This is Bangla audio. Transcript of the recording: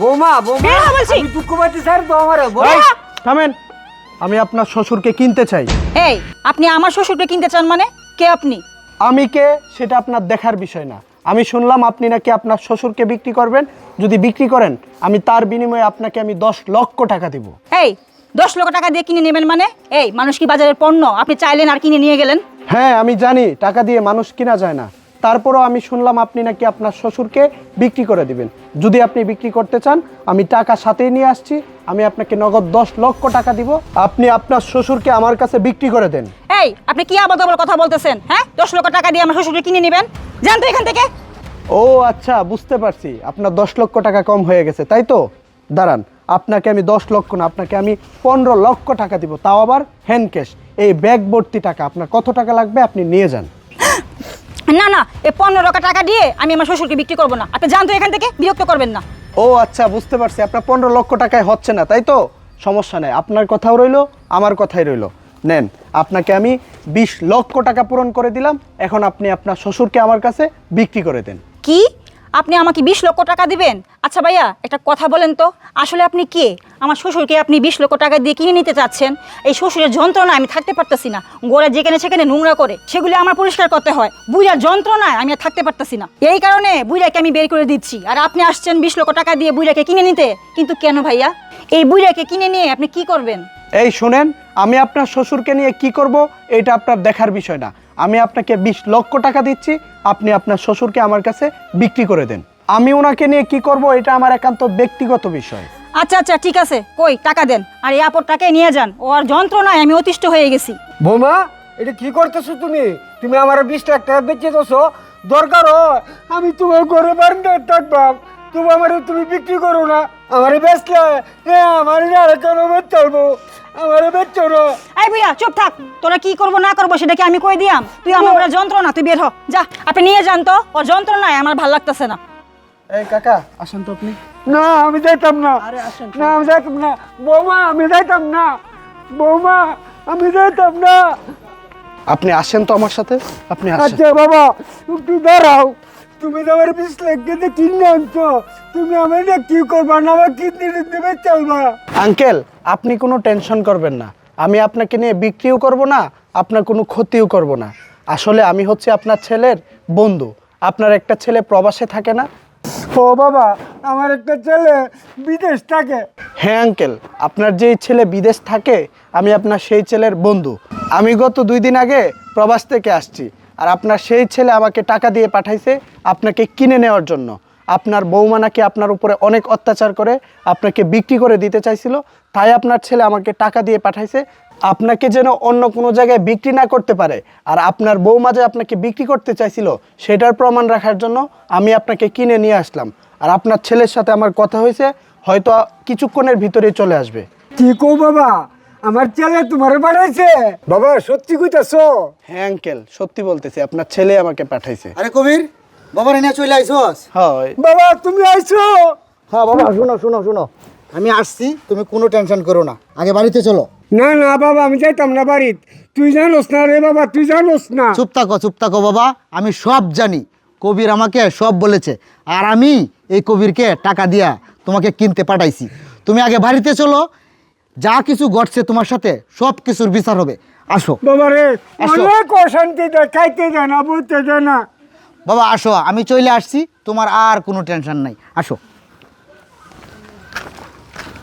বৌমা বৌমা আমি দুঃখ পাচ্ছি স্যার তো আমারে থামেন, আমি আপনার শ্বশুরকে কিনতে চাই। এই আপনি আমার শ্বশুরকে কিনতে চান মানে? কে আপনি? আমি কে সেটা আপনার দেখার বিষয় না। আমি শুনলাম আপনি নাকি আপনার শ্বশুরকে বিক্রি করবেন। যদি বিক্রি করেন আমি তার বিনিময়ে আপনাকে আমি 10 লক্ষ টাকা দিব। এই 10 লক্ষ টাকা দিয়ে কিনে নেবেন মানে? এই মানুষ কি বাজারের পণ্য আপনি চাইলেন আর কিনে নিয়ে গেলেন? হ্যাঁ আমি জানি টাকা দিয়ে মানুষ কিনা যায় না, তারপরও আমি শুনলাম আপনি নাকি আপনার শ্বশুরকে বিক্রি করে দিবেন। যদি আপনি বিক্রি করতে চান আমি টাকা সাথেই নিয়ে আসছি, আমি আপনাকে নগদ 10 লক্ষ টাকা দিব। আপনি আপনার শ্বশুরকে আমার কাছে বিক্রি করে দেন। এই আপনি কি আবল কথা বলতেছেন? হ্যাঁ 10 লক্ষ টাকা দিয়ে আমার শ্বশুরকে কিনে নেবেন? যান তো এখান থেকে। ও আচ্ছা, বুঝতে পারছি আপনার 10 লক্ষ টাকা কম হয়ে গেছে তাই তো। দাঁড়ান, আপনাকে আমি 10 লক্ষ না, আপনাকে আমি 15 লক্ষ টাকা দিব, তাও আবার হ্যান্ড ক্যাশ। এই ব্যাগ ভর্তি টাকা। আপনার কত টাকা লাগবে আপনি নিয়ে যান। না না, এই 15 লক্ষ টাকা দিয়ে আমি আমার শ্বশুরকে বিক্রি করবো না। আপনি যান তো এখান থেকে, বিরক্ত করবেন না। ও আচ্ছা, বুঝতে পারছি আপনার 15 লক্ষ টাকায় হচ্ছে না তাই তো। সমস্যা নেই, আপনার কথাও রইলো আমার কথাই রইলো। নেন, আপনাকে আমি 20 লক্ষ টাকা পূরণ করে দিলাম। এখন আপনি আপনার শ্বশুরকে আমার কাছে বিক্রি করে দেন। কি? আপনি আমাকে 20 লক্ষ টাকা দিবেন? আচ্ছা ভাইয়া একটা কথা বলেন তো, আসলে আপনি কে? আমার শ্বশুরকে আপনি 20 লক্ষ টাকা দিয়ে কিনে নিতে চাচ্ছেন? এই শ্বশুরের যন্ত্রণায় আমি থাকতে পারতেছি না। গোড়া যেখানে সেখানে নোংরা করে সেগুলি আমার পরিষ্কার করতে হয়। বুইড়ার যন্ত্রণায় আমি আর থাকতে পারতেছি না। এই কারণে বুইড়াকে আমি বের করে দিচ্ছি, আর আপনি আসছেন 20 লক্ষ টাকা দিয়ে বুইড়াকে কিনে নিতে। কিন্তু কেন ভাইয়া? এই বুইড়াকে কিনে নিয়ে আপনি কি করবেন? এই শুনেন, আমি আপনার শ্বশুরকে নিয়ে কি করব এটা আপনার দেখার বিষয় না। আমি আপনাকে 20 লক্ষ টাকা দিচ্ছি, আপনি আপনার শ্বশুরকে আমার কাছে বিক্রি করে দেন। আমি ওনাকে নিয়ে কি করব এটা আমার একান্ত ব্যক্তিগত বিষয়। আচ্ছা আচ্ছা ঠিক আছে, কই টাকা দেন, আর এই আপরটাকে নিয়ে যান। ও আর যন্ত্রণায় আমি অতিষ্ঠ হয়ে গেছি। বৌমা এটা কি করতেছো তুমি? তুমি আমার 20 লাখ টাকা বেচে দোছো, দরকার হয় আমি তোমার ঘরে বারান্দা থাকবাম, তুমি আমার তুমি বিক্রি করো না। আমার বেচলে আমার আর কেন বেচবো? আমার বেচো না। এই বুইয়া চুপ থাক। তোরা কি করবো না করবো সেটা কি আমি কই দিয়াম? তুই আমার ঘরে যন্ত্রণা, তুই বের হ যা। আপনি নিয়ে যান তো, ওর যন্ত্রণায় আমার ভালো লাগতেছে না। এই কাকা আসেন তো আপনি। না আমি যাইতাম না। না আমি যাইতাম না বৌমা, আমি যাইতাম না বৌমা, আমি যাইতাম না। আপনি আসেন তো আমার সাথে, আপনি আসেন। আচ্ছা বাবা একটু দাঁড়াও। তুমি তো আমার 20 লাখ কেটে কিনে আনছো, তুমি আমার কি করবা না? আমার কিডনি দেবে চলবা? আঙ্কেল আপনি কোনো টেনশন করবেন না, আমি আপনাকে নিয়ে বিক্রিও করব না, আপনার কোনো ক্ষতিও করব না। আসলে আমি হচ্ছে আপনার ছেলের বন্ধু। আপনার একটা ছেলে প্রবাসে থাকে না? ও বাবা, আমার একটা ছেলে বিদেশ থাকে। হ্যাঁ আঙ্কেল, আপনার যেই ছেলে বিদেশ থাকে আমি আপনার সেই ছেলের বন্ধু। আমি গত 2 দিন আগে প্রবাস থেকে আসছি, আর আপনার সেই ছেলে আমাকে টাকা দিয়ে পাঠাইছে আপনাকে কিনে নেওয়ার জন্য। আপনার বৌমা নাকি আপনার উপরে অনেক অত্যাচার করে আপনাকে বিক্রি করে দিতে চাইছিল, তাই আপনার ছেলে আমাকে টাকা দিয়ে পাঠাইছে আপনাকে যেন অন্য কোনো জায়গায় বিক্রি না করতে পারে। আর আপনার বৌমা যে আপনাকে বিক্রি করতে চাইছিল সেটার প্রমাণ রাখার জন্য আমি আপনাকে কিনে নিয়ে আসলাম। আর আপনার ছেলের সাথে আমার কথা হয়েছে, হয়তো কিছুক্ষণের ভিতরেই চলে আসবে। কি কো বাবা, আমার ছেলে তোমার বাড়াইছে? বাবা সত্যি কইতাছো? হ্যাঁ আঙ্কেল, সত্যি বলতেছি, আপনার ছেলে আমাকে পাঠাইছে। আরে কবির, বাবার এনে চলে আইসস? হয় বাবা তুমি আইছো? হ্যাঁ বাবা, শুনো শুনো শুনো, আমি আসছি, তুমি কোনো টেনশন করো না, আগে বাড়িতে চলো। না না বাবা, আমি যাইতাম না বাড়িত। তুই জানোস না রে বাবা, তুই জানোস না। চুপ থাকো বাবা, আমি সব জানি। কবির আমাকে সব বলেছে, আর আমি এই কবিরকে টাকা দিয়া তোমাকে কিনতে পাঠাইছি। তুমি আগে বাড়িতে চলো, যা কিছু ঘটছে তোমার সাথে সব কিছুর বিচার হবে। আসো বাবা রে, আসো। অনেক অশান্তি দেয়, খাইতে দেয় না, বলতে দেয় না। বাবা আসো, আমি চলে আসছি, তোমার আর কোনো টেনশন নাই, আসো।